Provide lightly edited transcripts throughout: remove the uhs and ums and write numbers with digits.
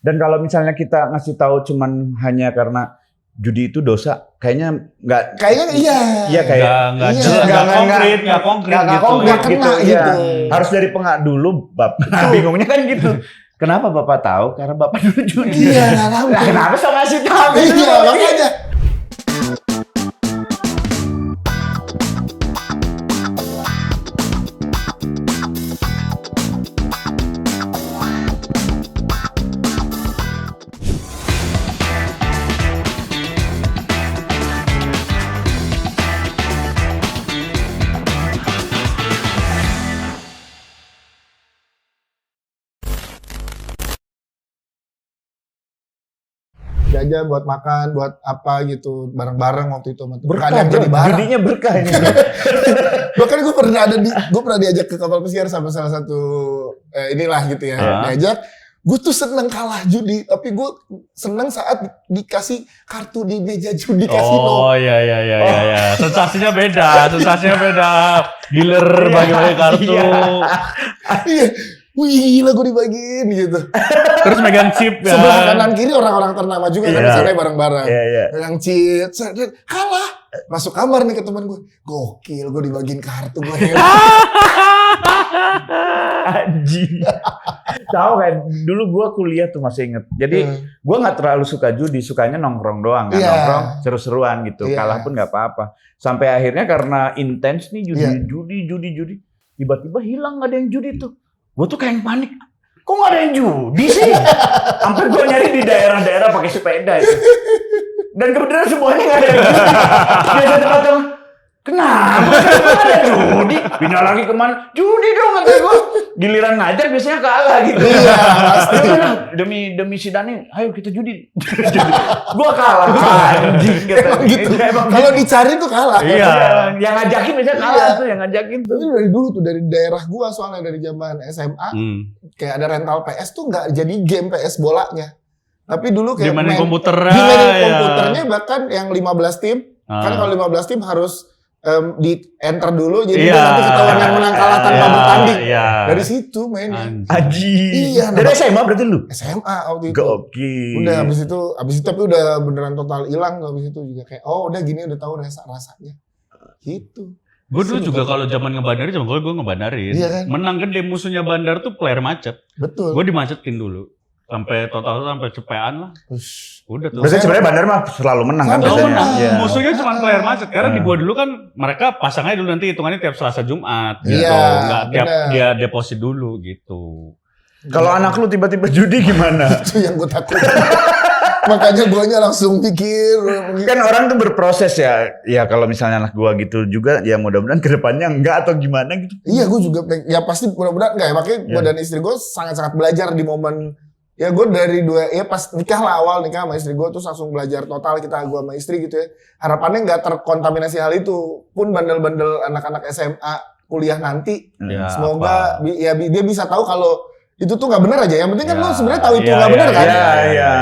Dan kalau misalnya kita ngasih tahu cuman hanya karena judi itu dosa, kayaknya nggak. Kayaknya iya. Iya kayak nggak konkret gitu. Iya. Harus dari pengak dulu, Bab. Nah, bingungnya kan gitu. Kenapa Bapak tahu? Karena Bapak dulu judi. Iya, nggak tahu. Nah, kenapa so ngasih tahu? Iya, makanya. Jajan buat makan, buat apa gitu, bareng-bareng waktu itu. Berkah, jadi bareng. judinya berkah ini. Bahkan gue pernah diajak ke kapal pesiar sama salah satu inilah gitu ya. Diajak, gue tuh seneng kalah judi, tapi gue seneng saat dikasih kartu di meja judi kasino. Oh iya. Sensasinya beda. Dealer bagi-bagi kartu. Iya. Wih gila gue dibagiin gitu. Terus megang chip ya. Sebelah kanan kiri orang-orang ternama juga kan misalnya bareng-bareng. Megang chip, kalah. Masuk kamar nih ke teman gue. Gokil, gue dibagiin kartu gue hebat. Anjing. Tahu kan, dulu gue kuliah tuh masih inget. Jadi gue nggak terlalu suka judi, sukanya nongkrong doang kan, nongkrong seru-seruan gitu. Kalah pun nggak apa-apa. Sampai akhirnya karena intens nih judi, tiba-tiba hilang, nggak ada yang judi tuh. Gue tuh kayak panik. Kok nggak ada yang judi sih? Sampai gue nyari di daerah-daerah pakai sepeda itu. Dan kebetulan semuanya nggak ada yang judi. Biasa tempat kenapa? Nggak ada judi? Pindah lagi kemana? Judi dong kata gue. Giliran ngajar biasanya kalah gitu. Iya, pasti. Demi si Dani, ayo kita judi. Gue kalah. Anjing Emang gitu. Kalau dicari tuh kalah. Iya. Yang ngajakin biasanya kalah tuh, yang ngajakin tuh. Itu dari dulu tuh, dari daerah gua soalnya dari zaman SMA. Kayak ada rental PS tuh nggak jadi game PS bolanya. Tapi dulu kayak dimainin komputernya. Dimainin komputernya bahkan yang 15 tim. Kan kalau 15 tim harus di enter dulu jadi nanti ketahuan yang menang kalah tanpa bertanding. Dari situ mainnya. Aji. Iya. Dari SMA berarti lu? SMA waktu itu. Gokil. Udah habis itu tapi udah beneran total hilang habis itu juga kayak udah gini udah tahu rasanya. Gitu. Gue dulu juga kalau zaman ngebandarin, gue ngebandarin. Iya kan? Menang gede musuhnya bandar tuh player macet. Betul. Gue dimacetin dulu. Sampai cepean lah. Udah tuh. Biasanya sebenarnya bandar mah selalu menang kan biasanya. Yeah. Musuhnya cuma player macet. Karena di gua dulu kan mereka pasangnya dulu nanti hitungannya tiap Selasa Jumat gitu. Enggak tiap dia deposit dulu gitu. Kalau anak lu tiba-tiba judi gimana? Itu yang gue takut. Makanya guanya langsung pikir. Kan orang tuh berproses ya. Ya kalau misalnya anak gua gitu juga ya mudah-mudahan kedepannya enggak atau gimana gitu. Iya gue juga ya pasti mudah-mudahan enggak ya. Makanya gue dan istri gue sangat-sangat belajar di momen. Ya gue dari pas nikah lah, awal nikah sama istri gue tuh langsung belajar total gue sama istri gitu ya. Harapannya nggak terkontaminasi hal itu. Pun bandel-bandel anak-anak SMA kuliah nanti. Semoga dia bisa tahu kalau itu tuh nggak benar aja. Yang penting kan lo sebenarnya tahu itu nggak benar kan.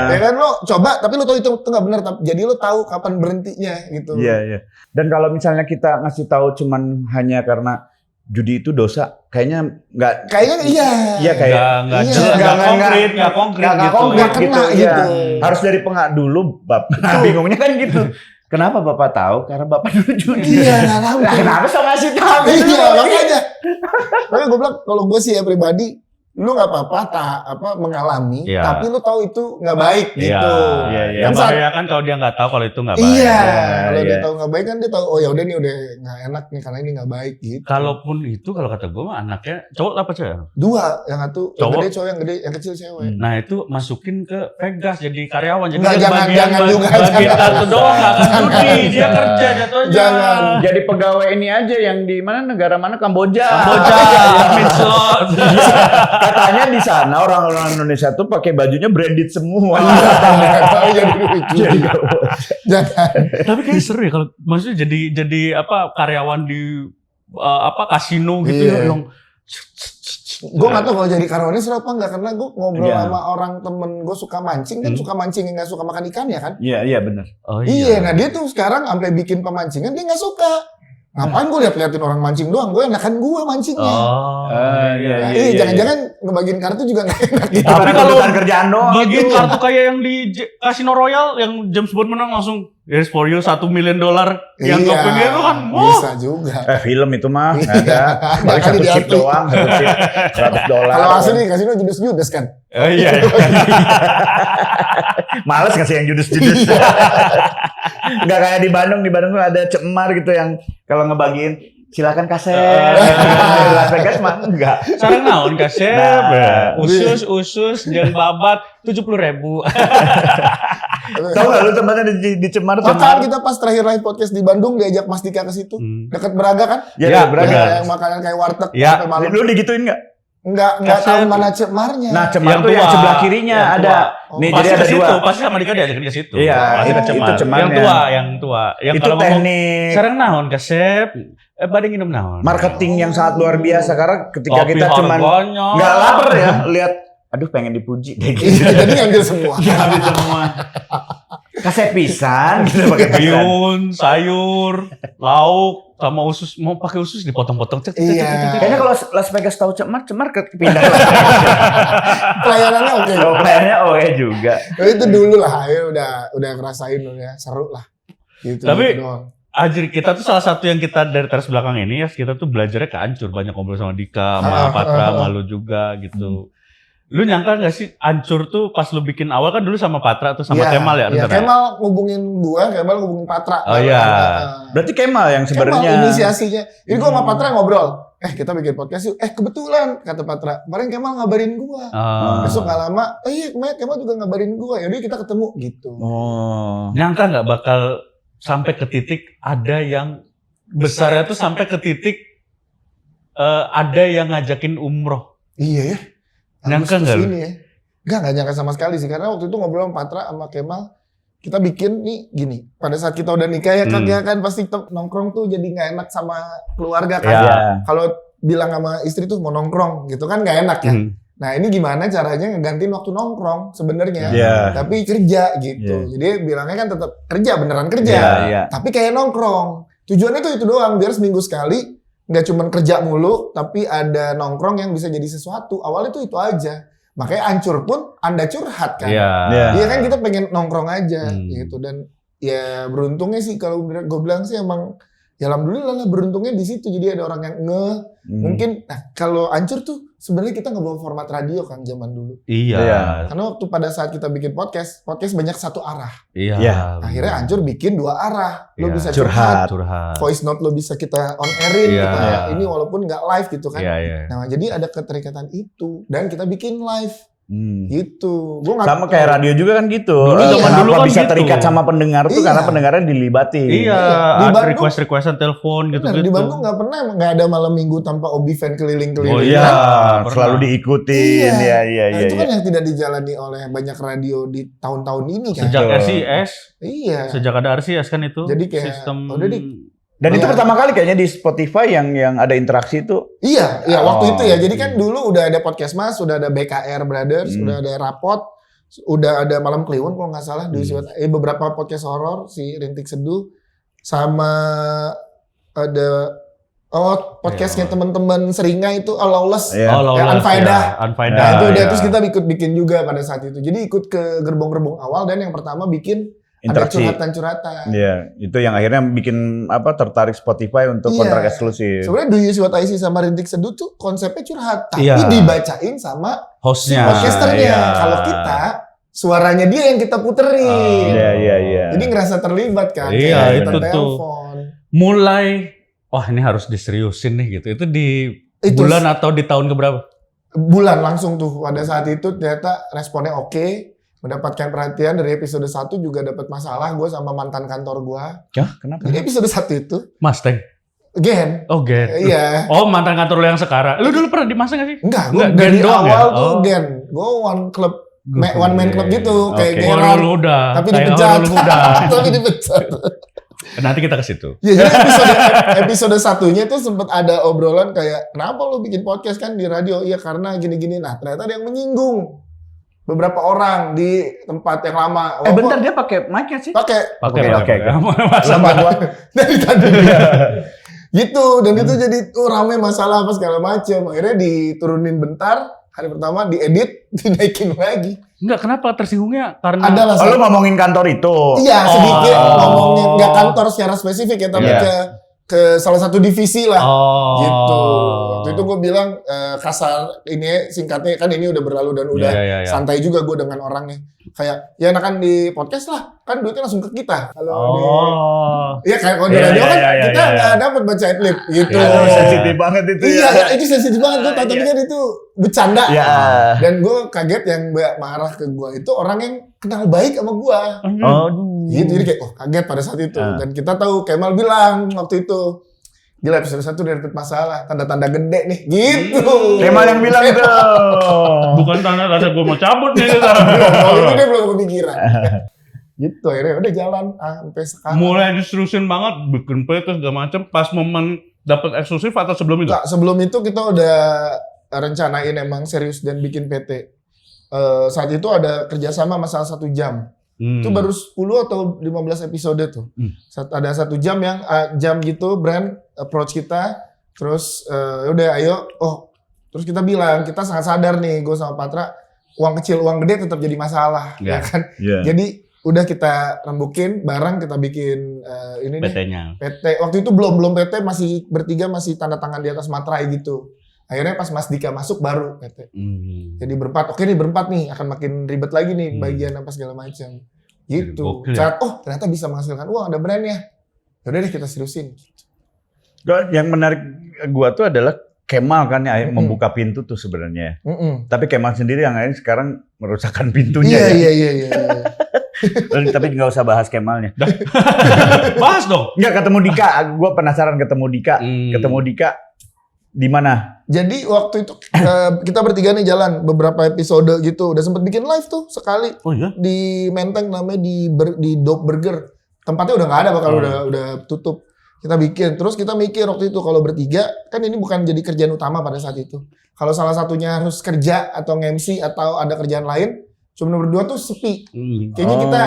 Ya kan lo coba tapi lo tahu itu nggak benar. Jadi lo tahu kapan berhentinya gitu. Iya. Dan kalau misalnya kita ngasih tahu cuman hanya karena judi itu dosa, kayaknya nggak. Kayaknya iya. Iya kayak nggak konkret gitu. Harus dari pengak dulu, Bab. Nah, bingungnya kan gitu. Kenapa Bapak tahu? Karena Bapak dulu judi. Iya, nggak tahu. Kenapa so ngasih tahu? Iya, makanya. Makanya gue bilang kalau gue sih ya pribadi, lu nggak apa-apa mengalami, tapi lu tahu itu nggak baik gitu. Iya. Yang bahaya kan kalau dia nggak tahu kalau itu nggak baik. Iya, kalau dia tahu nggak baik kan dia tahu. Oh ya udah nih udah nggak enak nih karena ini nggak baik gitu. Kalaupun itu kalau kata gue mah anaknya cowok apa cewek? Dua, yang satu cowok. Yang gede cowok, yang gede, yang kecil cewek. Nah itu masukin ke Vegas jadi karyawan. Jadi jangan juga. Bagian satu doang nggak akan judi. Dia kerja jatuhnya. Jangan. Jadi pegawai ini aja yang di mana negara mana Kamboja. Main slot. Katanya di sana orang-orang Indonesia tuh pakai bajunya branded semua. Jangan. Tapi kayak seru ya kalau maksudnya jadi apa karyawan di kasino gitu yang gue nggak tahu kalau jadi karyawannya seru apa enggak karena gue ngobrol sama orang temen gue suka mancing kan suka mancing nggak suka makan ikan ya kan? Iya benar. Iya, nah dia tuh sekarang sampai bikin pemancingan dia nggak suka. Ngapain gue liatin orang mancing doang, gue enakan gue mancingnya. Iya. Jangan-jangan ngebagiin kartu juga nggak enak gitu. Tapi kalau kerjaan doang bagiin itu. kartu kayak yang di Casino Royale yang James Bond menang langsung here's for you $1 million yang Iya, gak pengen itu kan. bisa juga. Film itu mah Iya. ada. Paling Kali satu chip diantri. doang, satu chip $100. Kalau asli nih kasino judes kan. Oh, iya. Males ngasih yang judes-judes. Nggak kayak di Bandung tuh ada cemar gitu yang kalau ngebagiin silakan kaset. Di Las Vegas mah enggak. Sareng naon kasep? Nah. Usus jeung babat 70.000. Tahu nggak lu tempatnya di Cemar? Makan kita pas terakhir live podcast di Bandung diajak Mas Dika ke situ. Dekat Braga kan? Ya, Braga. Ya, yang makanan kayak warteg Ya. sampai malam. Lu digituin nggak? Enggak tahu mana cemarnya. Nah, Cemar Yang tuh yang tua. sebelah kirinya Yang ada. tua. Nih Pasti jadi ke ada situ, dua. pasti sama Dika diajakin ke situ. Iya, Pasti ke itu Cemar. Cemarnya. Yang tua. Yang Itu kalau ngomong teknik sareng naon kasep? Bade nginum naon? marketing yang sangat luar biasa karena ketika Kopi kita cuman harganya. nggak lapar ya lihat aduh pengen dipuji deh gitu. Iya, jadi ngambil semua. Habis semua. Kasih pisan gitu pakai pisan. Bihun, sayur, lauk, sama usus. Mau pakai usus dipotong-potong. Cek, cek, Iya. cek, cek, cek. Kayaknya kalau Las Vegas tahu Cemar pindah Las Pelayanannya oke. Vegas. Playernya oke juga. Tapi itu dulu lah, ya udah ngerasain ya, seru lah. Gitu, Tapi- gitu doang. Anjir, kita tuh salah satu yang kita dari teras belakang ini ya, kita tuh belajarnya ke Ancur. Banyak ngobrol sama Dika, sama Patra, sama lu juga gitu. Lu nyangka gak sih Ancur tuh pas lu bikin awal kan dulu sama Patra tuh sama Iya, Kemal ya? Iya, bener ya? Kemal ngubungin gua, Kemal ngubungin Patra. Oh, iya. Berarti Kemal yang sebenarnya Kemal inisiasinya. Jadi gua sama Patra ngobrol. Kita bikin podcast yuk. Kebetulan kata Patra, kemarin Kemal ngabarin gua. Besok gak lama, iya Kemal juga ngabarin gua. Yaudah kita ketemu gitu. Oh. Nyangka gak bakal sampai ke titik ada yang besarnya tuh sampai ke titik ada yang ngajakin umroh. Iya ya. Nyangka nggak lu? Ini ya. Nggak nyangka sama sekali sih. Karena waktu itu ngobrol sama Patra sama Kemal, kita bikin nih gini. Pada saat kita udah nikah ya Kang, ya kan pasti nongkrong tuh jadi nggak enak sama keluarga kan. Iya. Kalau bilang sama istri tuh mau nongkrong gitu kan nggak enak ya. Nah ini gimana caranya ngegantiin waktu nongkrong sebenarnya. Iya. Tapi kerja gitu. Iya. Jadi bilangnya kan tetap kerja, beneran kerja. Iya. Tapi kayak nongkrong. Tujuannya tuh itu doang, biar seminggu sekali nggak cuma kerja mulu, tapi ada nongkrong yang bisa jadi sesuatu. Awalnya tuh itu aja. Makanya Ancur pun Anda curhat kan. Iya. Iya kan kita pengen nongkrong aja gitu. Dan ya beruntungnya sih kalau gue bilang sih emang ya alhamdulillah lah beruntungnya di situ. Jadi ada orang yang mungkin nah kalau Ancur tuh sebenarnya kita nggak bawa format radio kan zaman dulu. Iya. Karena waktu pada saat kita bikin podcast banyak satu arah. Iya. Iya. Akhirnya Ancur bikin dua arah. Lo Iya. bisa curhat. Curhat. Voice note lo bisa kita on airin, Iya. kita Iya. ini walaupun nggak live gitu kan. Iya, iya. Nah jadi ada keterikatan itu dan kita bikin live gitu. Gua nggak Sama tahu. kayak radio juga kan gitu. Dulu zaman Kenapa dulu kan bisa gitu. terikat sama pendengar tuh Iya. karena pendengarnya dilibatin. Iya, Di ada Bandung- request-requestan telepon gitu. Bener, di Bandung nggak pernah nggak ada malam minggu tanpa Obi fan keliling-keliling. Oh, Iya, Pernah. selalu diikutin. Iya, iya, Nah, iya. itu kan yang tidak dijalani oleh banyak radio di tahun-tahun ini kan. Sejak Betul. RCS, Iya. sejak ada RCS kan itu. Jadi kayak, sistem udah deh. Dan itu Iya. pertama kali kayaknya di Spotify yang ada interaksi itu. Iya, iya waktu Oh, itu ya. Jadi kan dulu udah ada Podcast Mas, udah ada BKR Brothers, udah ada Rapot, udah ada Malam Kliwon kalau nggak salah. Beberapa podcast horor si Rintik Seduh sama ada podcastnya teman-teman Seringai itu Lawless. Iya. Oh, Lawless, Unfaedah. ya. Unfaedah. Nah itu udah iya. terus kita ikut bikin juga pada saat itu. Jadi ikut ke gerbong-gerbong awal dan yang pertama bikin ada Interaksi. curhatan-curhatan. Iya, itu yang akhirnya bikin tertarik Spotify untuk Iya. kontrak eksklusif. Sebenarnya Do You See What I See sama Rintik Seduh tuh konsepnya curhat, tapi Iya. dibacain sama Hostnya. podcasternya. iya. Kalau kita suaranya dia yang kita puterin. Iya, iya, iya. Jadi ngerasa terlibat kan. Iya, kayak itu kita tuh. telepon. Mulai, wah ini harus diseriusin nih gitu. Itu di Itu bulan atau di tahun keberapa? bulan langsung tuh pada saat itu ternyata responnya oke. Mendapatkan perhatian dari episode 1 juga dapat masalah gue sama mantan kantor gue. Yah, kenapa? Jadi episode 1 itu Mustang. Gen. Oh, Gen. Iya. Oh, mantan kantor lu yang sekarang. Lu dulu pernah di Mustang gak sih? Enggak, gue Enggak, dari Gen doang awal ya? tuh Oh. Gen. Gue one man club gitu kayak Oke. Gerard. lu udah. Tapi Kayak dipecat. lu udah. Tapi dipecat. Nanti kita ke situ. Ya, jadi episode satunya tuh sempat ada obrolan kayak kenapa lu bikin podcast kan di radio? Iya karena gini-gini. Nah ternyata ada yang menyinggung beberapa orang di tempat yang lama. Bentar dia pakai mic-nya sih? Pakai Oke. sama gua dari tadi. Gitu dan itu jadi rame masalah apa segala macam. Akhirnya diturunin bentar. Hari pertama diedit, dinaikin lagi. Enggak, kenapa tersinggungnya? Karena Adalah lu ngomongin kantor itu. Iya, sedikit ngomongin nggak kantor secara spesifik ya, tapi ke salah satu divisi lah. Gitu. Waktu itu gue bilang kasar, ini singkatnya kan ini udah berlalu dan udah santai juga gue dengan orangnya. Kayak ya enakan di podcast lah, kan duitnya langsung ke kita. Kalau iya kayak kalau di radio kan kita nggak dapat baca adlib gitu. Sensitif banget itu. Iya, itu sensitif banget gue tahu, tapi kan itu bercanda. Dan gue kaget yang marah ke gue itu orang yang kenal baik sama gue. Gitu, jadi kayak kaget pada saat itu. Dan kita tahu Kemal bilang waktu itu, gila episode 1 udah dapet masalah, tanda-tanda gede nih, gitu. Kemal yang bilang itu. Bukan tanda-tanda gue mau cabut nih. Kalau itu dia belum kepikiran. Gitu, akhirnya udah jalan sampai sekarang. Mulai diserusin banget, bikin PT segala macam. Pas momen dapat eksklusif atau sebelum itu? Enggak, sebelum itu kita udah rencanain emang serius dan bikin PT. Saat itu ada kerjasama masalah 1 jam. Itu baru 10 atau 15 episode tuh. Ada 1 jam yang jam gitu brand approach kita. Terus udah ayo, terus kita bilang kita sangat sadar nih, gue sama Patra, uang kecil uang gede tetap jadi masalah, ya kan? Jadi udah kita rembukin bareng, kita bikin ini PT-nya. PT waktu itu belum PT, masih bertiga, masih tanda tangan di atas materai gitu. Akhirnya pas Mas Dika masuk baru PT. Jadi berempat, oke nih berempat nih akan makin ribet lagi nih bagian apa segala macam. Gitu. Saat ternyata bisa menghasilkan uang, ada brandnya. Yaudah deh kita seriusin. Yang menarik gua tuh adalah Kemal kan yang membuka pintu tuh sebenarnya. Tapi Kemal sendiri yang lain sekarang merusakkan pintunya. Iya. Tapi nggak usah bahas Kemalnya. Bahas dong. Nggak ketemu Dika, gua penasaran ketemu Dika. Ketemu Dika di mana? Jadi waktu itu kita bertiga nih jalan beberapa episode gitu. Udah sempet bikin live tuh sekali. Oh iya? Di Menteng namanya di Dope Burger. Tempatnya udah nggak ada, bakal udah tutup. Kita bikin. Terus kita mikir waktu itu kalau bertiga kan ini bukan jadi kerjaan utama pada saat itu. Kalau salah satunya harus kerja atau nge-MC atau ada kerjaan lain, cuma berdua tuh sepi. Kayaknya kita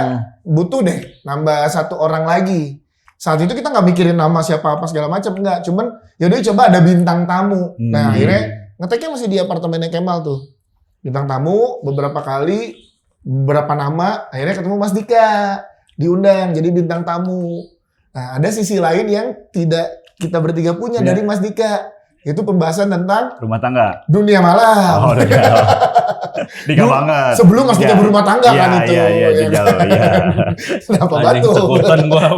butuh deh nambah 1 orang lagi. Saat itu kita nggak mikirin nama siapa apa segala macam, enggak. Cuman yaudah coba ada bintang tamu. Nah akhirnya ngeteknya masih di apartemennya Kemal tuh. Bintang tamu beberapa kali, beberapa nama, akhirnya ketemu Mas Dika. Diundang jadi bintang tamu. Nah ada sisi lain yang tidak kita bertiga punya dari Mas Dika. Itu pembahasan tentang rumah tangga, dunia malam. Dika banget. Sebelum Mas Dika berumah tangga kan itu. Iya. Kenapa batu? Sebutan gua.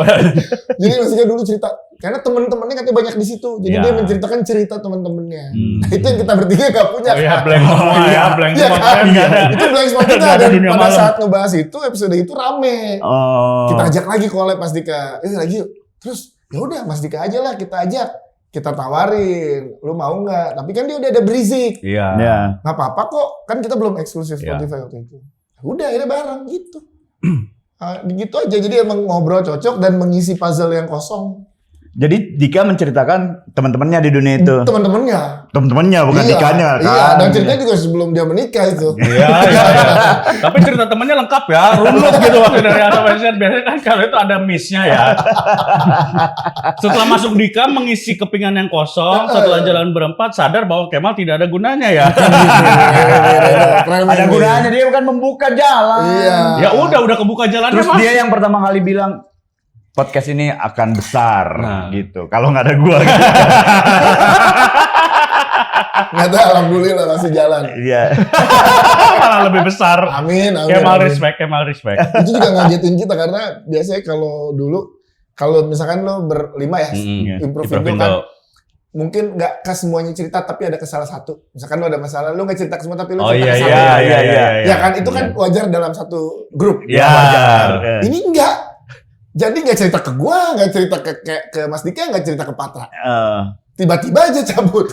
Jadi Mas Dika dulu cerita, karena temen-temennya katanya banyak di situ. Jadi dia menceritakan cerita temen-temennya. Nah, itu yang kita bertiga gak punya. Oh iya, blank semua ya, blank semua. Itu blank semua kita. Dan pada saat ngebahas itu, episode itu rame. Kita ajak lagi collab Mas Dika. Lagi yuk. Terus ya udah Mas Dika aja lah kita ajak. Kita tawarin, lu mau nggak? Tapi kan dia udah ada Brizik. Iya. Nggak apa-apa kok, kan kita belum eksklusif Spotify waktu itu. Udah akhirnya bareng gitu. Gitu aja, jadi emang ngobrol cocok dan mengisi puzzle yang kosong. Jadi Dika menceritakan teman-temannya di dunia itu. Teman-temannya bukan Dikanya kan. Iya, dan ceritanya juga sebelum dia menikah itu. Iya. Tapi cerita temannya lengkap ya, runut gitu waktu dari Asal biasanya kan kalau itu ada miss-nya ya. Setelah masuk Dika mengisi kepingan yang kosong, setelah jalan berempat sadar bahwa Kemal tidak ada gunanya ya. Ada gunanya, dia bukan membuka jalan. Iya. Ya udah kebuka jalannya. Terus dia yang pertama kali bilang podcast ini akan besar gitu. Kalau nggak ada gua gitu. Nggak tahu, alhamdulillah masih jalan. Iya. Malah lebih besar. Amin. Kemal respect. Itu juga ngagetin kita karena biasanya kalau misalkan lo berlima ya, Improve Indo kan mungkin nggak ke semuanya cerita tapi ada ke salah satu. Misalkan lo ada masalah, lo nggak cerita ke semua tapi lo cerita ke satu. Iya. Ya kan itu kan wajar dalam satu grup. Iya, wajar. Ini enggak. Jadi nggak cerita ke gua, nggak cerita ke Mas Dika, nggak cerita ke Patra. Tiba-tiba aja cabut.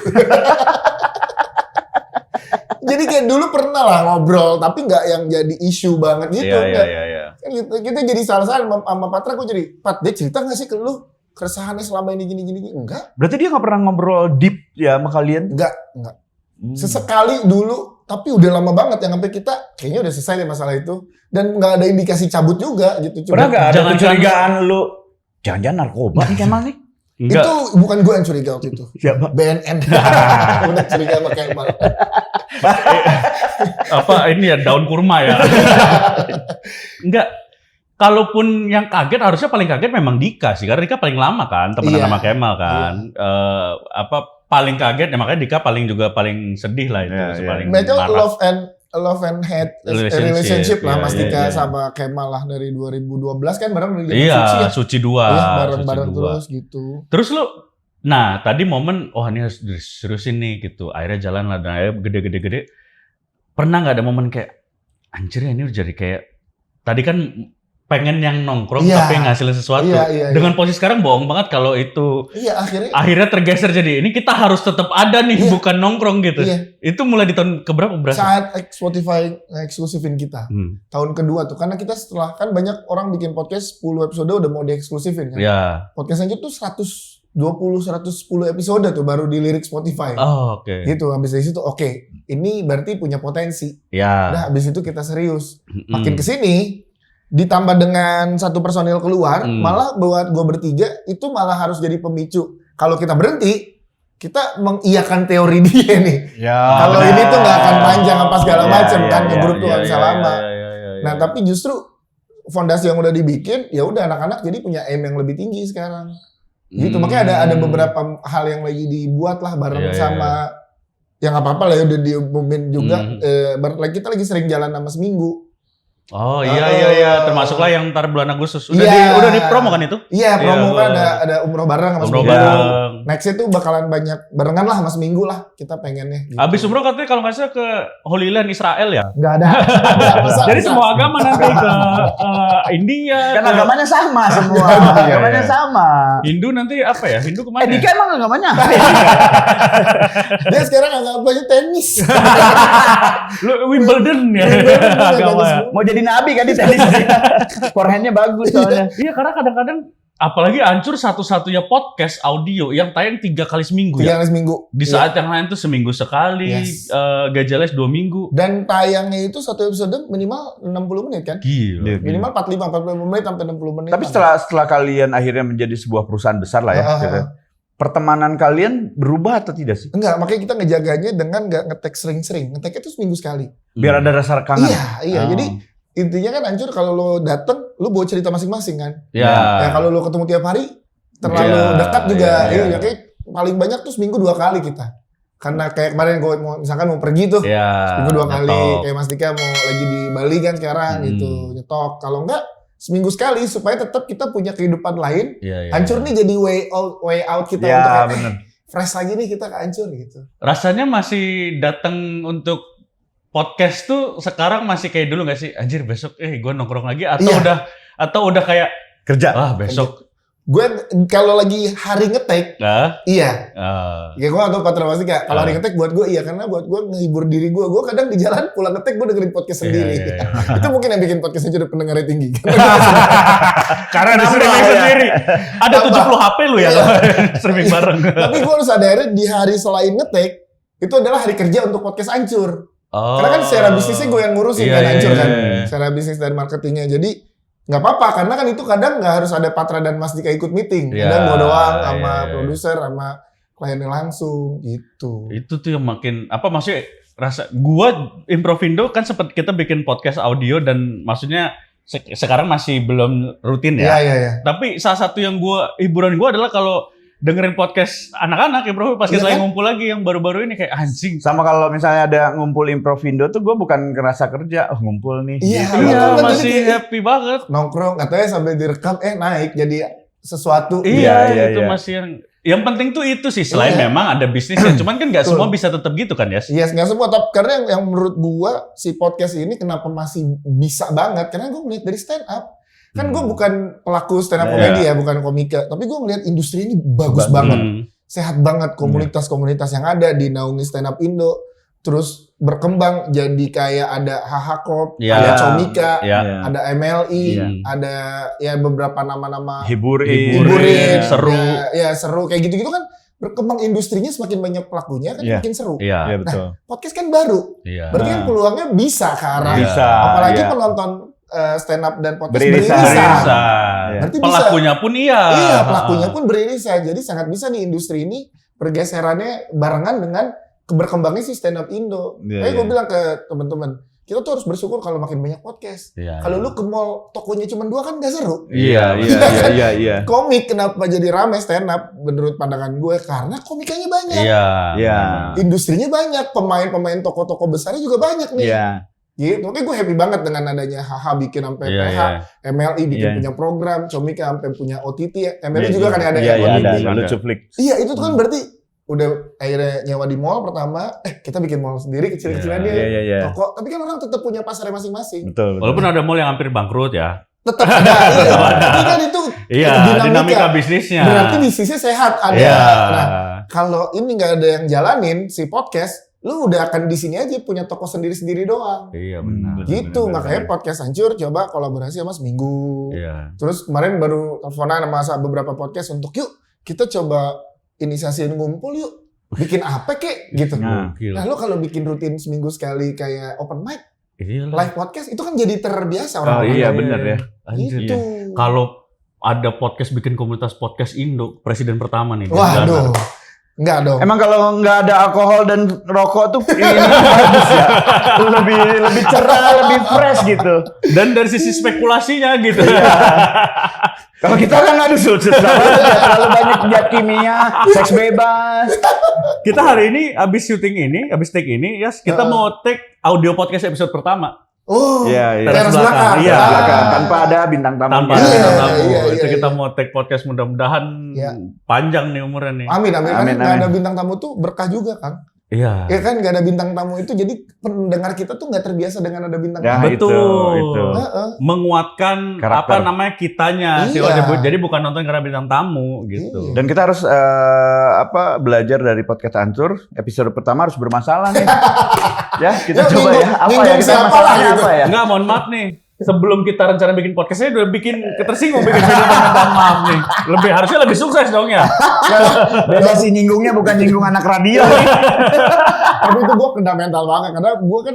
Jadi kayak dulu pernah lah ngobrol, tapi nggak yang jadi isu banget gitu. Iya. Kita jadi salah-salah sama Patra, gue jadi, Pat, dia cerita nggak sih ke lu keresahannya selama ini gini? Enggak. Berarti dia nggak pernah ngobrol deep ya sama kalian? Enggak. Sesekali dulu, tapi udah lama banget yang sampai kita kayaknya udah selesai deh masalah itu. Dan nggak ada indikasi cabut juga gitu. Pernah nggak ada kecurigaan lu, jangan-jangan narkoba nih Kemal nih? Enggak. Itu bukan gue yang curiga waktu itu. Siapa? BNN. Udah curiga sama Kemal. Apa ini ya daun kurma ya? Enggak. Kalaupun yang kaget harusnya paling kaget memang Dika sih, karena Dika paling lama kan temenan sama Kemal kan. Paling kaget ya makanya Dika paling sedih lah itu, paling Mereka marah. love and hate relationship lah Mas Dika sama Kemal lah dari 2012 kan bareng di Suci 2. Iya, bareng-bareng terus gitu. Terus lu tadi momen ini harus seriusin nih gitu. Akhirnya jalan lah dan akhirnya gede. Pernah nggak ada momen kayak anjir ini udah jadi kayak tadi kan pengen yang nongkrong tapi ngasilin sesuatu. Dengan posisi sekarang bohong banget kalau itu akhirnya tergeser jadi ini kita harus tetap ada nih bukan nongkrong gitu. Itu mulai di tahun keberapa berarti? Saat Spotify eksklusifin kita. Tahun kedua tuh karena kita setelah kan banyak orang bikin podcast 10 episode udah mau dieksklusifin kan. Podcast aja tuh 110 episode tuh baru dilirik Spotify. Oke. Gitu habis dari situ ini berarti punya potensi. Nah habis itu kita serius. Makin kesini ditambah dengan satu personil keluar, malah buat gue bertiga itu malah harus jadi pemicu. Kalau kita berhenti, kita mengiyakan teori dia nih. Kalau ini tuh nggak akan panjang apa segala macam kan, ngegrup tuh nggak bisa lama. Nah tapi justru fondasi yang udah dibikin, ya udah anak-anak jadi punya aim yang lebih tinggi sekarang. Gitu makanya ada beberapa hal yang lagi dibuat lah bareng sama, yang apa-apa lah ya udah diumumin juga. Kita lagi sering jalan sama seminggu. Termasuklah yang ntar bulan Agustus. Udah di promo kan itu? Iya, promo kan ada umroh bareng sama umroh bareng. Next itu bakalan banyak barengan lah mas minggu lah kita pengennya. Gitu. Abis umroh katanya kalau nggak salah ke Holy Land Israel ya? Nggak ada. Jadi semua agama nanti ke India. Kan agamanya sama semua. Agamanya sama. Hindu nanti apa ya? Hindu kemana? Dika emang agamanya? Dia sekarang agamanya tenis. Lu Wimbledon ya? Agama. Mau jadi nabi kan di tenis. Forehandnya bagus soalnya. Iya karena kadang-kadang apalagi Ancur satu-satunya podcast audio yang tayang 3 kali seminggu 3 kali seminggu. Di saat yang lain tuh seminggu sekali, Gajales 2 minggu. Dan tayangnya itu satu episode minimal 60 menit kan? Gila. Minimal 45 menit sampai 60 menit. Tapi setelah kalian akhirnya menjadi sebuah perusahaan besar lah ya. Gitu. Pertemanan kalian berubah atau tidak sih? Enggak, makanya kita ngejaganya dengan nggak nge-tag sering-sering. Nge-tag itu seminggu sekali. Biar ada rasa rekanan. Iya. Jadi intinya kan Ancur kalau lo dateng, lo bawa cerita masing-masing kan. Ya kalau lo ketemu tiap hari, terlalu dekat juga. Ya kayak paling banyak tuh seminggu 2 kali kita. Karena kayak kemarin gue misalkan mau pergi tuh, seminggu 2 kali. Kayak Mas Dika mau lagi di Bali kan sekarang gitu, nyetok. Kalau enggak, seminggu sekali supaya tetap kita punya kehidupan lain. Ancur nih jadi way out kita untuk fresh lagi nih kita ke Ancur gitu. Rasanya masih datang untuk podcast tuh sekarang masih kayak dulu nggak sih? Anjir besok gue nongkrong lagi atau udah kayak kerja. Besok. Gue kalau lagi hari ngetek, iya. Ya gue atau Patra pasti kayak kalau hari ngetek buat gue iya karena buat gue ngehibur diri gue. Gue kadang di jalan pulang ngetek gue dengerin podcast sendiri. Itu mungkin yang bikin podcast aja udah pendengarnya tinggi. Karena ada streaming sendiri. Ada 70 HP lu ya streaming bareng. Tapi gue harus sadarin di hari selain ngetek itu adalah hari kerja untuk podcast Ancur. Karena kan secara bisnisnya gue yang ngurusin kan Ancur kan. Secara bisnis dan marketingnya. Jadi nggak apa-apa karena kan itu kadang nggak harus ada Patra dan Mas Dika ikut meeting. Kadang gue doang sama produser sama kliennya langsung gitu. Itu tuh yang makin maksudnya rasa gua Improvindo kan sempat kita bikin podcast audio dan maksudnya sekarang masih belum rutin ya. Iya. Tapi salah satu yang hiburan gua adalah kalau dengerin podcast anak-anak Improvindo pas kita lagi ngumpul lagi yang baru-baru ini kayak anjing. Sama kalau misalnya ada ngumpul Improvindo tuh gue bukan ngerasa kerja, ngumpul nih. Iya, masih happy banget. Nongkrong katanya sampai direkam naik jadi sesuatu. Itu masih yang penting tuh itu sih selain memang ada bisnisnya. Cuman kan nggak semua bisa tetap gitu kan ya? Yes, nggak semua. Tapi karena yang menurut gua si podcast ini kenapa masih bisa banget? Karena gua ngeliat dari stand up. Kan gue bukan pelaku stand up komedi ya, bukan komika. Tapi gue ngeliat industri ini bagus banget. Sehat banget komunitas-komunitas yang ada di naungi stand up Indo. Terus berkembang jadi kayak ada Hahakop, ada Comika, ada MLI, ada beberapa nama-nama hiburin, seru. Seru. Kayak gitu-gitu kan berkembang industrinya semakin banyak pelakunya kan makin seru. Betul. Nah, podcast kan baru. Berarti kan peluangnya bisa ke arah. Bisa. Apalagi penonton stand up dan podcast Beririsan. Berarti bisa. Pelakunya pun iya. Iya, pelakunya pun beririsan. Jadi sangat bisa nih industri ini pergeserannya barengan dengan berkembangnya si stand up Indo. Iya, Kayak gue iya. bilang ke teman-teman, kita tuh harus bersyukur kalau makin banyak podcast. Iya, Kalau iya. lu ke mall tokonya cuma 2 kan gak seru. Iya. Komik kenapa jadi rame stand up menurut pandangan gue? Karena komikanya banyak. Iya. Iya. Industrinya banyak, pemain-pemain toko-toko besarnya juga banyak nih. Iya. Gitu. Makanya gue happy banget dengan adanya HH bikin sampai Iya, PH, iya. MLI bikin Iya. punya program, Comika sampai punya OTT ya. MLI Iya, juga kan ada Iya, OTT. ada. Lucu Flick. Iya, itu tuh kan berarti udah akhirnya nyewa di mall pertama, kita bikin mall sendiri kecil-kecilan dia. Iya. Toko, tapi kan orang tetap punya pasarnya masing-masing. Betul. Walaupun ada mall yang hampir bangkrut ya. Tetap ada. Iya. Tapi kan itu Iya, dinamika bisnisnya. Berarti bisnisnya sehat ada. Iya. Nah, kalau ini nggak ada yang jalanin si podcast, lu udah akan di sini aja punya toko sendiri-sendiri doang. Iya benar. Gitu, benar, makanya benar. podcast Hancur coba kolaborasi sama Seminggu. Iya. Terus kemarin baru teleponan sama beberapa podcast untuk yuk kita coba inisiasiin ngumpul yuk. Bikin apa kek gitu. Nah, Nah, lo kalau bikin rutin seminggu sekali kayak open mic, Iya. live podcast itu kan jadi terbiasa Oh orang-orang. iya benar ya. Anjir. Gitu. Kalau ada podcast bikin komunitas podcast Indo, presiden pertama nih. Waduh. Enggak dong. Emang kalau nggak ada alkohol dan rokok tuh ini bagus ya. Lebih cerah, lebih fresh gitu. Dan dari sisi spekulasinya gitu. Kalau kita kan aduh susah banget ya, terlalu banyak zat kimia, seks bebas. Kita hari ini abis syuting ini, abis take ini, ya kita mau take audio podcast episode pertama. Oh, Iya, iya. teras belakang. Iya. Ah. Belakang, tanpa ada bintang tamu. Tanpa Iya, bintang tamu. iya, Itu iya, kita iya. mau take podcast mudah-mudahan Iya. panjang nih umurnya nih. Amin. Amin, Kan nggak amin. ada bintang tamu tuh berkah juga kan. Iya. Ya kan nggak ada bintang tamu itu jadi pendengar kita tuh nggak terbiasa dengan ada bintang Ya, tamu. Betul. itu. Heeh. Menguatkan Karakter. apa namanya kitanya sih. Iya. Jadi bukan nonton karena bintang tamu gitu. Iya. Dan kita harus belajar dari podcast Hancur. Episode pertama harus bermasalah nih. Ya, kita Ya, coba nyinggung- ya. Apa ya? nyinggung Kita siapa lah masalahnya gitu. apa ya? Enggak, mohon maaf nih. Sebelum kita rencana bikin podcastnya udah bikin ketersinggung bikin video permintaan maaf nih. Harusnya lebih sukses dong ya. Beda sih nyinggungnya bukan nyinggung anak radio. Tapi itu gue kena mental banget karena gue kan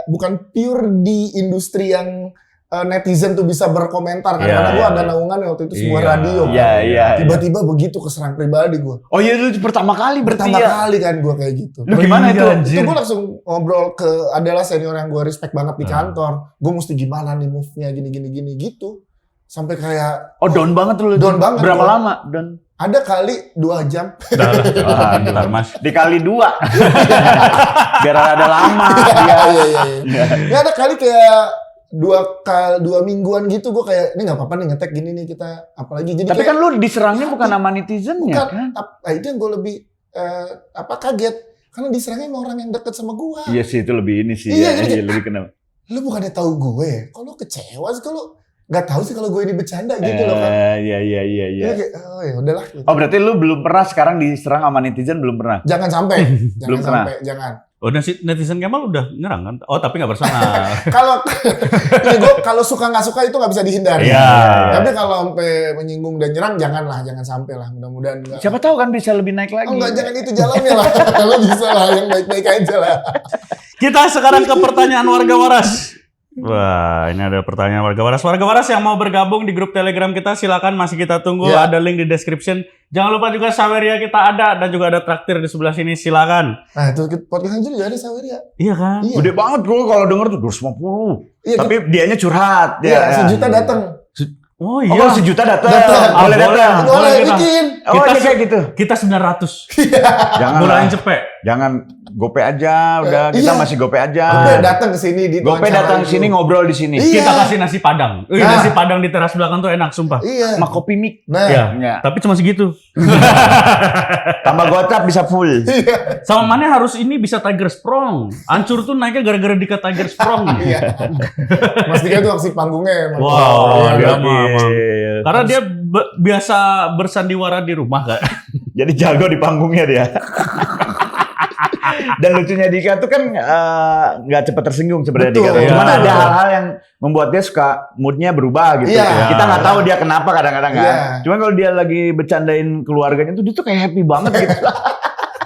bukan pure di industri yang netizen tuh bisa berkomentar kan. Iya, Karena gue iya. ada naungan waktu itu sebuah Iya. radio. Iya. Tiba-tiba begitu keserang pribadi gue. Oh iya itu pertama kali berarti Pertama ya. kali kan gue kayak gitu. Lu gimana itu? Iya, anjir. Itu gue langsung ngobrol ke adalah senior yang gue respect banget di kantor. Gue mesti gimana nih move-nya gini gitu. Sampai kayak Oh down banget lu. Down banget Berapa gua. lama? Down. ada kali 2 jam. Bentar Mas. Dikali 2. Biar ada lama. Iya. Ya ada kali kayak 2 mingguan gitu gue kayak ini nggak apa-apa nih ngetek gini nih kita apalagi jadi Tapi kayak, kan lu diserangnya bukan sama netizennya bukan kan? itu yang gue lebih kaget karena diserangnya sama orang yang deket sama gue. Iya sih itu lebih ini sih. Iya, ya. jadi- Iya, lebih kenal. Lu bukannya tahu gue, kok lu kecewa sih kalau nggak tahu sih kalau gue ini bercanda gitu loh kan. Iya. Iya kayak oh ya udahlah. Gitu. Oh berarti lu belum pernah sekarang diserang sama netizen belum pernah? Jangan sampai, Belum pernah. jangan. Oh, netizen Kemal udah nyerang kan? Oh, tapi nggak personal. Kalau ini gue kalau suka nggak suka itu nggak bisa dihindari. Iya. Tapi kalau sampai menyinggung dan nyerang janganlah, jangan sampai lah. Mudah-mudahan enggak. Siapa tahu kan bisa lebih naik lagi. Oh enggak, jangan itu jalannya lah. Kalau bisa lah yang baik-baik aja lah. Kita sekarang ke pertanyaan warga waras. Wah, ini ada pertanyaan warga waras. Warga waras yang mau bergabung di grup Telegram kita silakan, masih kita tunggu. Ya. Ada link di description. Jangan lupa juga Saweria kita ada dan juga ada traktir di sebelah sini. Silakan. Nah itu podcast Hancur juga ada Saweria. Iya kan? Iya. Gede banget gue kalau denger tuh 250. Iya, Tapi dianya curhat. Iya, sejuta datang. Oh Oh, iya. kalau sejuta datang. Datang. Boleh Ah, boleh. datang. Boleh kita. bikin. Oh, Kita ini kayak gitu. Kita 900. Jangan Mulain lah. cepet. Jangan gope aja, udah kita Iya. masih gope aja. Gope datang ke sini di Gope datang sini ngobrol di sini. Iya. Kita kasih nasi padang. Nah. Nasi padang di teras belakang tuh enak sumpah. Iya. Sama kopi mik. Nah, Iya. Ya. Tapi cuma segitu. Tambah gocap bisa full. Sama mana harus ini bisa Tiger Sprong. Hancur tuh naiknya gara-gara dika Tiger Sprong. iya. Mas Dika tuh aksi panggungnya emang. Wow, Iya, dia kan? mah. Iya. Karena dia biasa bersandiwara di rumah kan. Jadi jago di panggungnya dia. Dan lucunya Dika tuh kan nggak cepat tersinggung sebenarnya Betul. Dika. tuh. Cuman Iya. ada hal-hal yang membuat dia suka moodnya berubah gitu. Iya. Kita nggak tahu dia kenapa kadang-kadang kan. Iya. Cuman kalau dia lagi bercandain keluarganya tuh dia tuh kayak happy banget gitu.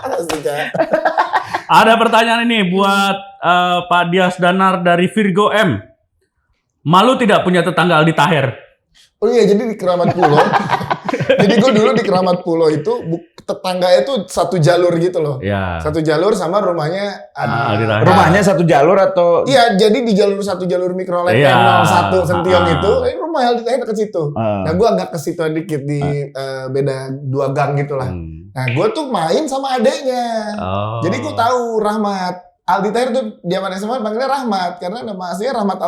Mas Dika. Ada pertanyaan ini buat Pak Dias Danar dari Virgo M. Malu tidak punya tetangga Aldi Taher. Oh iya, jadi di Keramat Pulau. Jadi gue dulu di Keramat Pulau itu tetangganya itu satu jalur gitu loh. Ya. Satu jalur sama rumahnya Aldi Taher. Rumahnya satu jalur atau? Iya, jadi di satu jalur mikrolet Iya. 01 Sentiong itu, rumah Aldi Taher deket situ. Nah, gue agak ke situ dikit di beda 2 gang gitu lah. Nah, gue tuh main sama adeknya. Oh. Jadi gue tahu Rahmat. Aldi Taher tuh zaman SMA panggilnya Rahmat karena nama aslinya Rahmat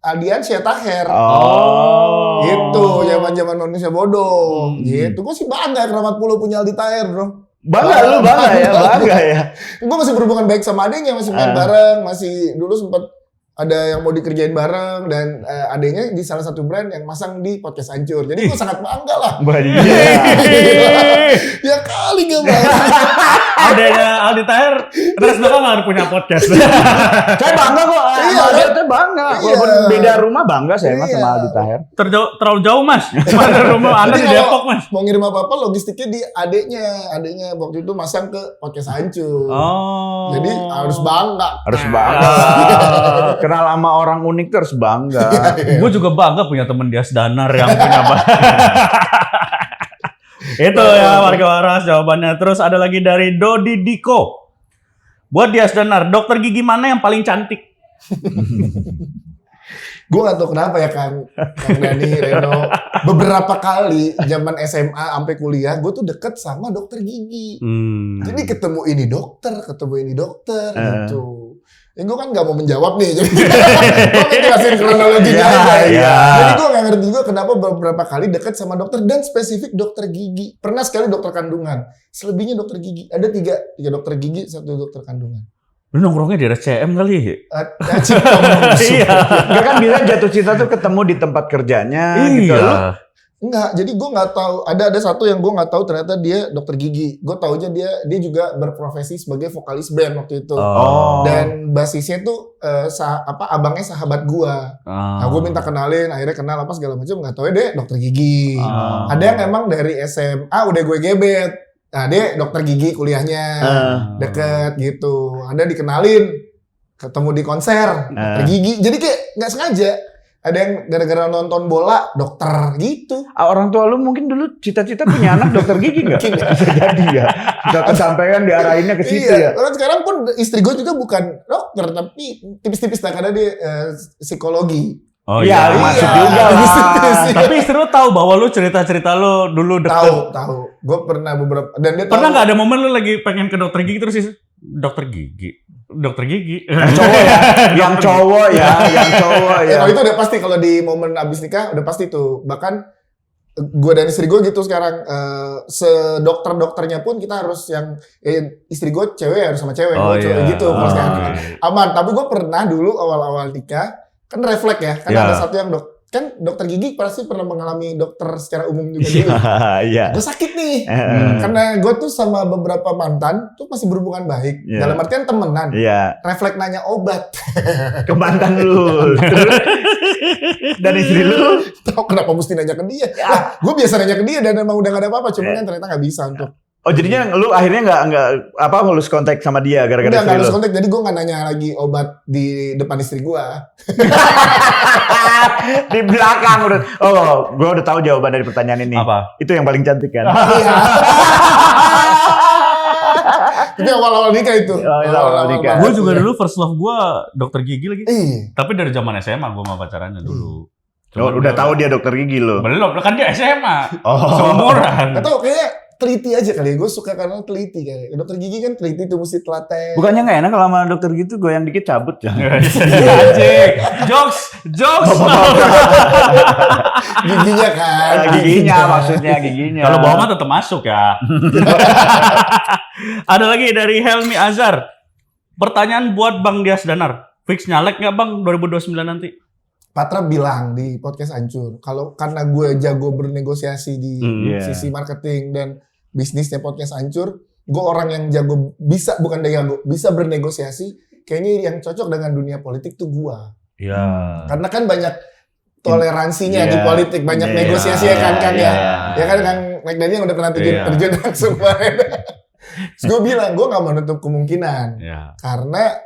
Aldian Syetaher. Oh. Gitu, zaman-zaman Indonesia bodoh. Gitu. Gue sih bangga Keramat Pulau punya Aldi Taher, bro. Bangga ya. Gue masih berhubungan baik sama adeknya, masih main bareng, masih dulu sempat ada yang mau dikerjain bareng dan adeknya di salah satu brand yang masang di podcast Hancur. Jadi gue sangat bangga lah. Ya kali gak bangga. Adanya Aldi Taher terus belakang nggak punya podcast. Saya bangga kok. Iya, Saya bangga. Walaupun beda rumah bangga saya mas sama Aldi Taher. Terlalu jauh mas. Mana rumah Anda di Jadi kalau Depok mas. mau ngirim apa-apa logistiknya di adeknya waktu itu masang ke podcast Hancur. Oh. Jadi harus bangga. Harus bangga. Kenal sama orang unik tuh harus bangga. Gue juga bangga punya temen Dias Danar yang punya Itu ya warga waras jawabannya. Terus ada lagi dari Dodi Diko. Buat Dias Danar, dokter gigi mana yang paling cantik? Gue gak tau kenapa ya Kang Dani, Reno. Beberapa kali zaman SMA sampai kuliah, gue tuh deket sama dokter gigi. Jadi ketemu ini dokter gitu. Ya gue kan gak mau menjawab nih, jadi gue ngejelasin kronologinya aja. Jadi gue gak ngerti juga kenapa beberapa kali deket sama dokter dan spesifik dokter gigi. Pernah sekali dokter kandungan, selebihnya dokter gigi. Ada tiga dokter gigi, 1 dokter kandungan. Lu nongkrongnya di RCM kali ya? Iya. Gak kan bilang jatuh cinta tuh ketemu di tempat kerjanya gitu. Enggak, jadi gue nggak tahu. Ada satu yang gue nggak tahu ternyata dia dokter gigi. Gue taunya dia juga berprofesi sebagai vokalis band waktu itu. Dan basisnya tuh abangnya sahabat gue. Nah gue minta kenalin, akhirnya kenal apa segala macam. Nggak tahu ya deh dokter gigi. Ada yang emang dari SMA udah gue gebet. Nah dia dokter gigi kuliahnya deket gitu. Ada dikenalin, ketemu di konser dokter gigi. Jadi kayak nggak sengaja. Ada yang gara-gara nonton bola dokter gitu. Orang tua lu mungkin dulu cita-cita punya anak dokter gigi nggak? Bisa jadi ya. Sudah kesampaian diarahinnya ke situ ya. Karena sekarang pun istri gue juga bukan dokter tapi tipis-tipis lah karena dia psikologi. Oh iya, masuk juga lah. Tapi istri lu tahu bahwa lu cerita-cerita lu dulu deket. Tahu. Gue pernah beberapa dan dia Pernah nggak ada momen lu lagi pengen ke dokter gigi terus dokter gigi. Yang cowok ya. Kalau itu udah pasti kalau di momen abis nikah udah pasti tuh. Bahkan gue dan istri gue gitu sekarang sedokter-dokternya pun kita harus yang istri gue cewek harus sama cewek, gue cowok gitu. Sekarang aman. Tapi gue pernah dulu awal-awal nikah kan refleks ya. Kan ada satu yang kan dokter gigi pasti pernah mengalami dokter secara umum juga dulu. Gue sakit nih. Karena gue tuh sama beberapa mantan tuh masih berhubungan baik. Dalam artian temenan. Refleks nanya obat. Ke mantan lu. Dan istri lu? Tahu kenapa mesti nanya ke dia? Gue biasa nanya ke dia dan emang udah gak ada apa-apa. Cuma kan ternyata gak bisa untuk. Oh jadinya lu akhirnya nggak halus kontak sama dia gara-gara istri lu? Nggak halus kontak, jadi gue nggak nanya lagi obat di depan istri gue. Di belakang udah. Oh, gue udah tahu jawaban dari pertanyaan ini. Apa? Itu yang paling cantik kan? Iya. Tapi awal-awal nikah itu. Awal-awal nikah. Gue juga dulu first love gue dokter gigi lagi. Iya. Tapi dari zaman SMA gue sama pacarannya dulu. Udah tahu dia dokter gigi lo? Belum, kan dia SMA. Seumuran. Gak tau, kayak teliti aja kali ya. Gue suka karena teliti kayak. Dokter gigi kan teliti tuh mesti telaten. Bukannya nggak enak kalau sama dokter gitu goyang dikit cabut ya? Jokes. Giginya kan. Giginya maksudnya giginya. Kalau bawah mah tetap masuk ya. Ada lagi dari Helmi Azhar. Pertanyaan buat Bang Dias Danar. Fix nyalek nggak Bang 2029 nanti? Patra bilang di podcast Hancur, kalau karena gue jago bernegosiasi di sisi marketing dan bisnisnya podcast Hancur, gue orang yang jago bisa bernegosiasi. Kayaknya yang cocok dengan dunia politik tuh gue. Iya. Karena kan banyak toleransinya di politik, banyak negosiasi ya kan ya. Ya kan Mike Daniel yang udah pernah terjun langsung kemarin. Terus gue bilang gue nggak menutup kemungkinan, karena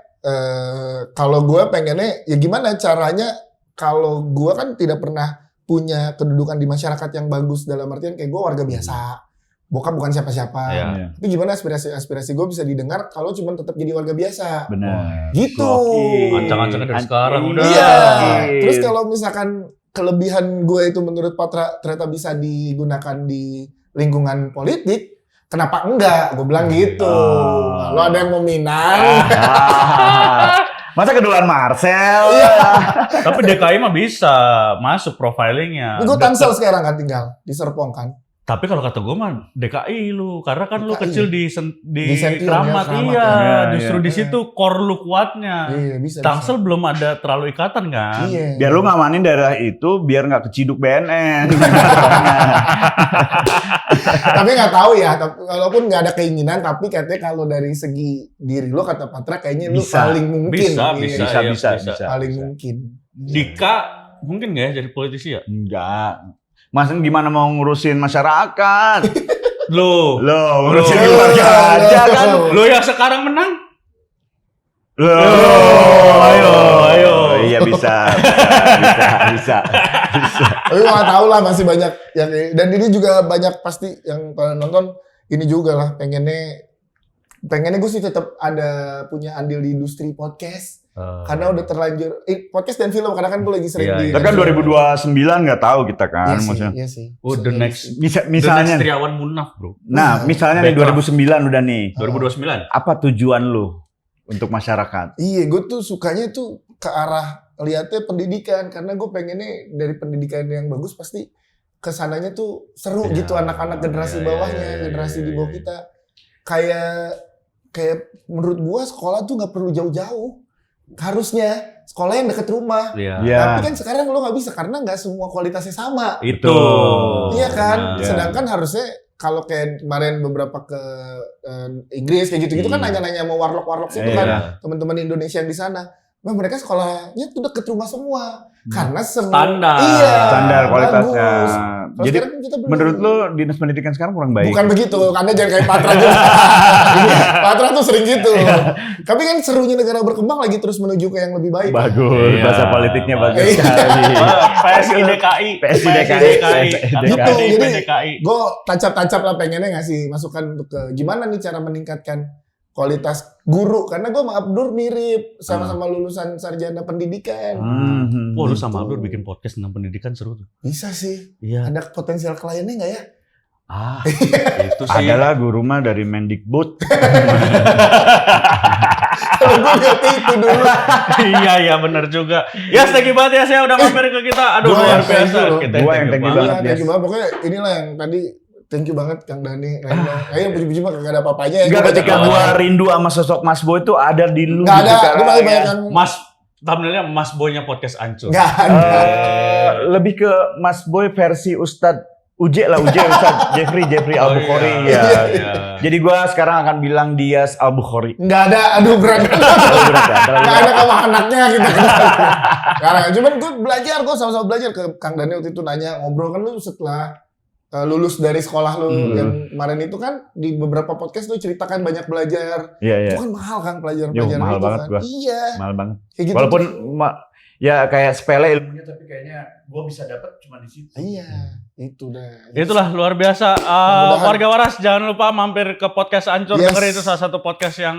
kalau gue pengennya ya gimana caranya kalau gue kan tidak pernah punya kedudukan di masyarakat yang bagus dalam artian kayak gue warga biasa, bokap bukan siapa-siapa. Iya. Tapi gimana aspirasi gue bisa didengar kalau cuma tetap jadi warga biasa. Benar. Gitu. Ancang-ancangnya dari sekarang udah. Iya. Gokil. Terus kalau misalkan kelebihan gue itu menurut Patra ternyata bisa digunakan di lingkungan politik, kenapa enggak? Gue bilang gitu. Lo ada yang mau minang? Masa keduaan Marcel? Tapi DKI mah bisa masuk profilingnya. Gue Tangsel sekarang kan tinggal di Serpong kan. Tapi kalau kata gue mah DKI lu, karena kan lu DKI. kecil di Sentiong, Keramat, ya, Keramat, iya, ya. justru Iya, di situ core lu kuatnya. Iya bisa. Tangsel belum ada terlalu ikatan kan? Iya. Biar lu ngamanin daerah itu biar nggak keciduk BNN. Tapi nggak tahu ya. Walaupun nggak ada keinginan, tapi katanya kalau dari segi diri lo kata Patra kayaknya lu Bisa. paling mungkin. Bisa, Iya, bisa. paling mungkin. Dika mungkin nggak ya jadi politisi ya? Enggak. Mas gimana mau ngurusin masyarakat? Lo Ngurusin Loh. keluarga aja kan. Lo yang sekarang menang? Ayo. ayo. Iya bisa. Tapi nggak tahu lah masih banyak yang dan ini juga banyak pasti yang pada nonton ini juga lah pengennya gue sih tetap ada punya andil di industri podcast. Karena udah terlanjur podcast dan film karena kan gue lagi sering Iya, di iya. Kita kan 2029 nggak tahu kita kan maksudnya. Iya sih. Oh, the next Misalnya. Triawan Munaf, bro. Nah, misalnya nih 2009 udah nih. 2029. Apa tujuan lu untuk masyarakat? Iya, gue tuh sukanya tuh ke arah lihatnya pendidikan karena gue pengennya dari pendidikan yang bagus pasti kesananya tuh seru Iya. gitu anak-anak generasi bawahnya, generasi di bawah kita kayak menurut gue sekolah tuh nggak perlu jauh-jauh. Harusnya sekolah yang deket rumah. Iya. Iya. Tapi kan sekarang lo nggak bisa karena nggak semua kualitasnya sama. Itu. Iya kan? Benar. Sedangkan harusnya kalau kayak kemarin beberapa ke Inggris kayak gitu-gitu kan nanya-nanya sama warlock-warlock situ Iya. kan teman-teman Indonesia yang di sana. Nah, mereka sekolahnya tuh deket rumah semua. Karena semua Standar. Iya. Standar kualitasnya. bagus. Kalau Jadi sekarang kita belum. menurut lu dinas pendidikan sekarang kurang baik? Bukan begitu, Anda jangan kayak Patra juga. Patra tuh sering gitu. Tapi kan serunya negara berkembang lagi terus menuju ke yang lebih baik. Bagus, Iya, bahasa politiknya bagus bagus. sekali. PSI DKI. PSI Gitu, jadi DKI. gue tancap-tancap lah pengennya ngasih masukan untuk ke gimana nih cara meningkatkan kualitas guru. Karena gue sama Abdur mirip, sama-sama lulusan sarjana pendidikan. Wah, lu Gitu. sama Abdur bikin podcast tentang pendidikan seru tuh. Bisa sih. Iya. Ada potensial kliennya nggak ya? Itu sih. Adalah guru mah dari Mendikbud. Kalau gue ngerti itu dulu. Iya benar juga. Ya, thank you banget ya saya udah mampir ke kita. Aduh, Gua luar yang thank biasa. you loh. Kita Gua yang thank you banget. Thank you banget. Pokoknya inilah yang tadi thank you banget Kang Dani. Kayaknya puji-puji mah kagak ada apa-apanya. Enggak, Gua ketika baca gua apa-apa. rindu sama sosok Mas Boy itu ada di lu. Nggak ada. gitu Lu sekarang, masih ya. banyak yang Mas, thumbnailnya Mas Boynya podcast Ancur. nggak ada. Lebih ke Mas Boy versi Ustadz Uje lah, Ustadz Jeffrey Al-Bukhari iya. ya. Iya. Jadi gua sekarang akan bilang Dias Al-Bukhari. Nggak ada. Aduh berat. Terlalu berat ya, terlalu Nggak berat. ada sama anaknya gitu. Karena cuman gue belajar, gue sama-sama belajar ke Kang Dani waktu itu nanya ngobrol kan lu setelah lulus dari sekolah lu yang kemarin itu kan di beberapa podcast lu ceritakan banyak belajar. Iya, iya. Itu kan mahal kan pelajaran Yo, mahal itu banget kan. gua. Iya. Mahal banget. Kayak gitu. Walaupun ya kayak sepele ilmunya tapi kayaknya gue bisa dapat cuma di situ. Iya, itu dah. Itulah luar biasa. Mudah-mudahan. Warga waras jangan lupa mampir ke podcast Ancur. Yes. Dengerin itu salah satu podcast yang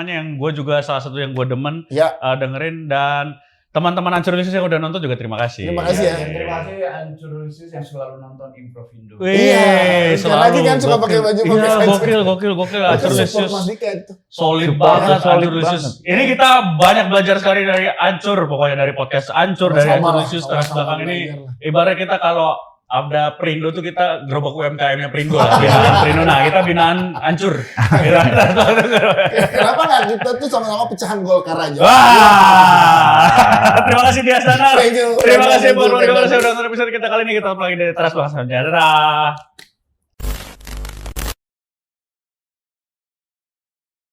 yang gue juga salah satu yang gue demen. Ya. Dengerin dan teman-teman Ancur Lusius yang udah nonton juga terima kasih. Terima kasih ya. Terima kasih Ancur Lusius yang selalu nonton Improvindo. Wih, Sekali lagi kan suka pakai baju Iya, podcast Ancur. gokil Ancur Itu support Lusius. Mas Dika itu. Solid Support, banget solid Ancur Lusius. banget. Ini kita banyak belajar sekali dari Ancur, pokoknya dari podcast Ancur, dari Sama-sama Ancur lah, Lusius sama-sama teras belakang ini. belajar lah. Ibarat kita kalau ada Perindo tuh kita gerobak UMKM-nya Perindo lah. Binaan Perindo, nah kita binaan Ancur. Kenapa nggak kita tuh sama-sama pecahan Golkar aja? Wah. Terima kasih Dias Danar. Thank you. Terima kasih buat Thank you. warga waras yang udah nonton episode kita kali ini. Kita lagi dari teras belakang saja. Dadah.